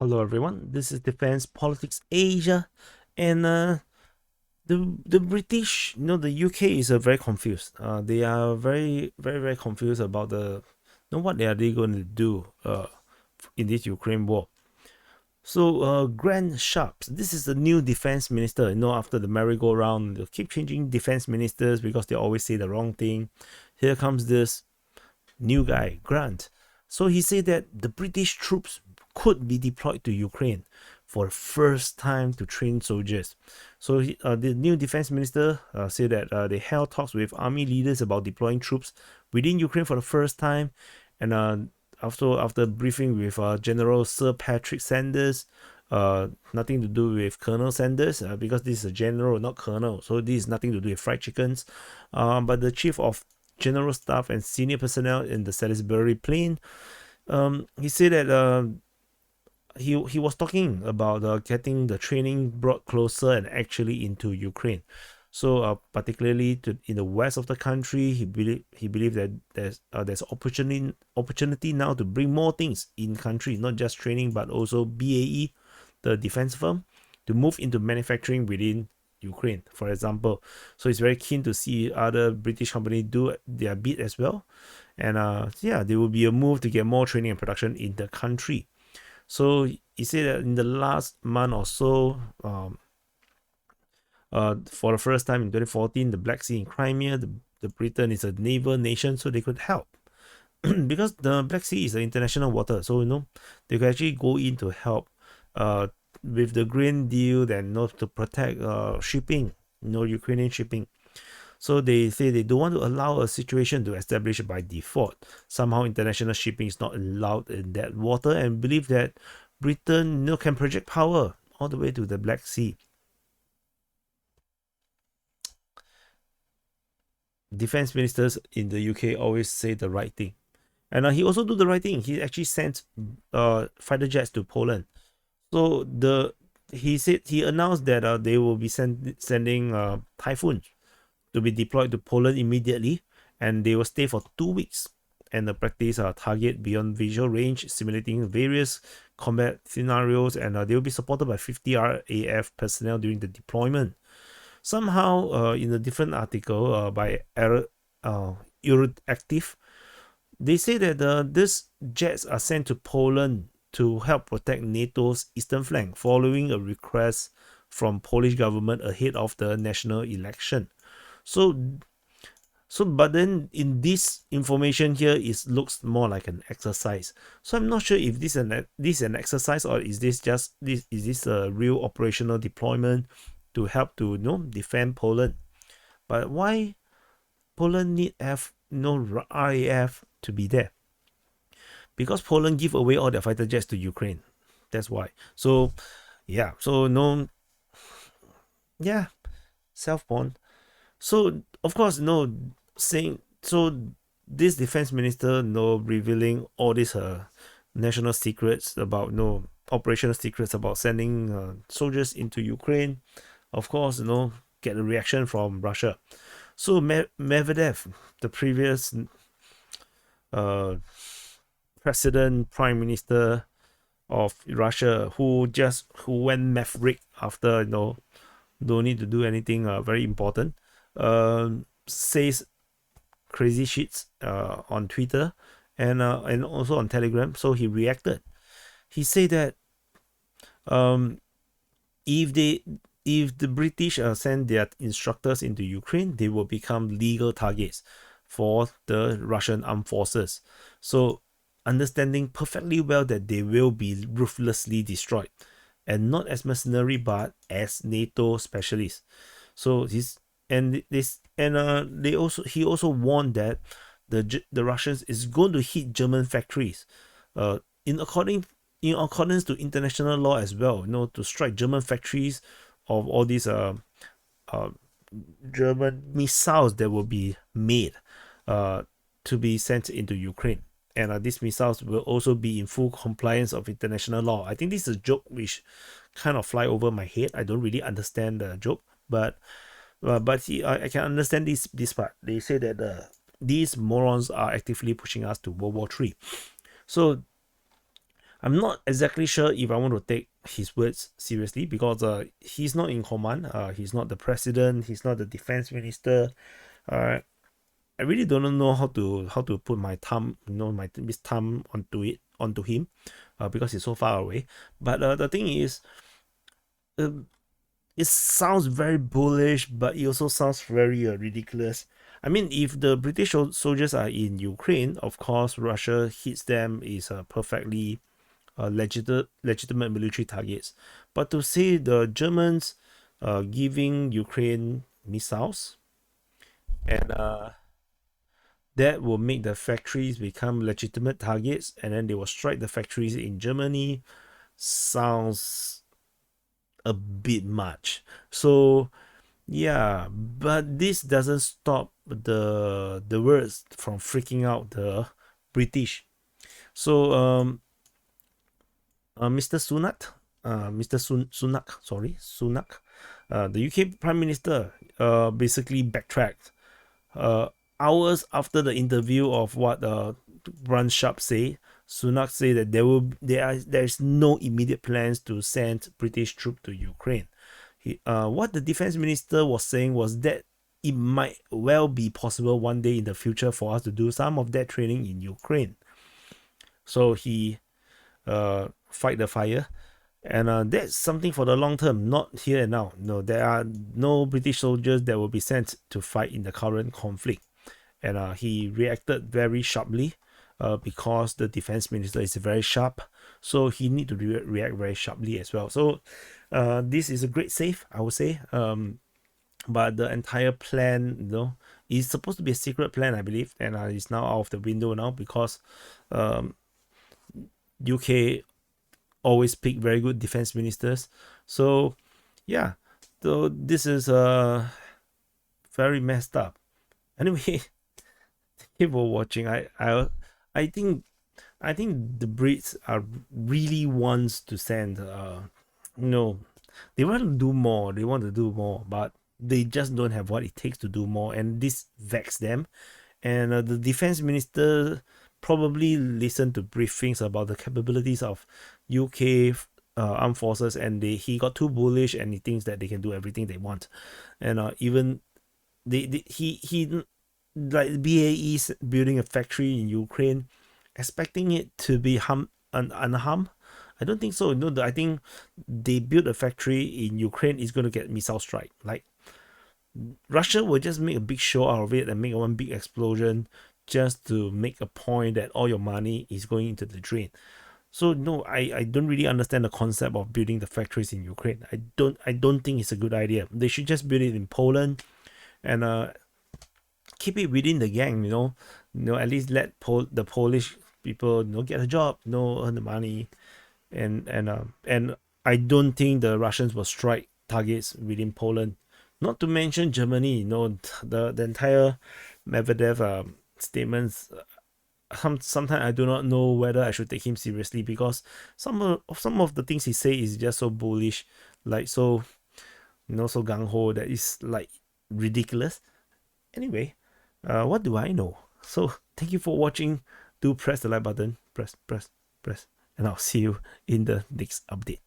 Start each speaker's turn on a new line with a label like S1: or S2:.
S1: Hello everyone, this is Defense Politics Asia, and the British, the UK is very confused. They are very confused about what are they going to do in this Ukraine war. So Grant Shapps, this is the new defense minister. After the merry-go-round, they keep changing defense ministers because they always say the wrong thing. Here comes this new guy, Grant. So he said that the British troops could be deployed to Ukraine for the first time to train soldiers. So the new defense minister said that they held talks with army leaders about deploying troops within Ukraine for the first time, and after briefing with General Sir Patrick Sanders, nothing to do with Colonel Sanders, because this is a general, not colonel. So this is nothing to do with fried chickens. But the chief of general staff and senior personnel in the Salisbury Plain, he said that he was talking about getting the training brought closer and actually into Ukraine. So particularly in the west of the country, he believed that there's opportunity now to bring more things in country, not just training but also BAE, the defense firm, to move into manufacturing within Ukraine, for example. So he's very keen to see other British companies do their bit as well, and there will be a move to get more training and production in the country. So he said that in the last month or so, for the first time in 2014, the Black Sea in Crimea, the Britain is a naval nation, so they could help. Because the Black Sea is an international water, so they could actually go in to help with the Green Deal and to protect shipping, Ukrainian shipping. So they say they don't want to allow a situation to establish by default. Somehow international shipping is not allowed in that water, and believe that Britain can project power all the way to the Black Sea. Defense ministers in the UK always say the right thing. And he also do the right thing. He actually sent fighter jets to Poland. So he announced that they will be sending Typhoons to be deployed to Poland immediately, and they will stay for 2 weeks and practice target beyond visual range, simulating various combat scenarios, and they will be supported by 50 RAF personnel during the deployment. Somehow, in a different article by Euroactiv, they say that these jets are sent to Poland to help protect NATO's eastern flank following a request from Polish government ahead of the national election. But then in this information here, it looks more like an exercise. So I'm not sure if this is an exercise, or is this a real operational deployment to help to defend Poland. But why Poland need have RAF to be there? Because Poland give away all their fighter jets to Ukraine. That's why. So yeah, so self-born. So of course, saying so this defense minister revealing all these national secrets about operational secrets about sending soldiers into Ukraine. Of course, get a reaction from Russia. So Medvedev, the previous president, prime minister of Russia, who went maverick after don't need to do anything very important, says crazy shits on Twitter and also on Telegram. So he reacted. He said that if the British send their instructors into Ukraine, they will become legal targets for the Russian armed forces. So understanding perfectly well that they will be ruthlessly destroyed, and not as mercenary but as NATO specialists. So he also warned that the Russians is going to hit German factories, in accordance to international law as well. To strike German factories of all these German missiles that will be made to be sent into Ukraine. And these missiles will also be in full compliance of international law. I think this is a joke which kind of fly over my head. I don't really understand the joke, but I can understand this part. They say that these morons are actively pushing us to World War III. So I'm not exactly sure if I want to take his words seriously, because he's not in command. He's not the president. He's not the defense minister. Uh, I really don't know how to put my thumb, this thumb onto him, because he's so far away. But the thing is, uh, it sounds very bullish, but it also sounds very ridiculous. I mean, if the British soldiers are in Ukraine, of course, Russia hits them is perfectly legitimate military targets. But to say the Germans giving Ukraine missiles, and that will make the factories become legitimate targets, and then they will strike the factories in Germany, sounds a bit much. So yeah, but this doesn't stop the words from freaking out the British. So Mr. Sunak, the UK Prime Minister, basically backtracked hours after the interview of what Ron Sharp say. Sunak say that there is no immediate plans to send British troops to Ukraine. What the defense minister was saying was that it might well be possible one day in the future for us to do some of that training in Ukraine. So he fight the fire, and that's something for the long term, not here and now. No, there are no British soldiers that will be sent to fight in the current conflict. And he reacted very sharply, because the defense minister is very sharp, so he need to react very sharply as well. So this is a great save, I would say. But the entire plan, is supposed to be a secret plan, I believe, and it's now out of the window now, because UK always pick very good defense ministers. So yeah, so this is very messed up. Anyway, thank you for watching. I think the Brits are really wants to send they want to do more. They want to do more, but they just don't have what it takes to do more, and this vexes them. And the defense minister probably listened to briefings about the capabilities of UK armed forces, and he got too bullish, and he thinks that they can do everything they want. And even he like BAE is building a factory in Ukraine, expecting it to be unharmed. I don't think so. No, I think they built a factory in Ukraine is going to get missile strike. Like, Russia will just make a big show out of it and make one big explosion just to make a point that all your money is going into the drain. So no, I don't really understand the concept of building the factories in Ukraine. I don't think it's a good idea. They should just build it in Poland, and keep it within the gang. At least let the Polish people get a job, earn the money, and I don't think the Russians will strike targets within Poland. Not to mention Germany. The entire Medvedev statements. Sometimes I do not know whether I should take him seriously, because some of the things he say is just so bullish, like so gung ho, that is like ridiculous. Anyway, what do I know? So thank you for watching. Do press the like button, press, and I'll see you in the next update.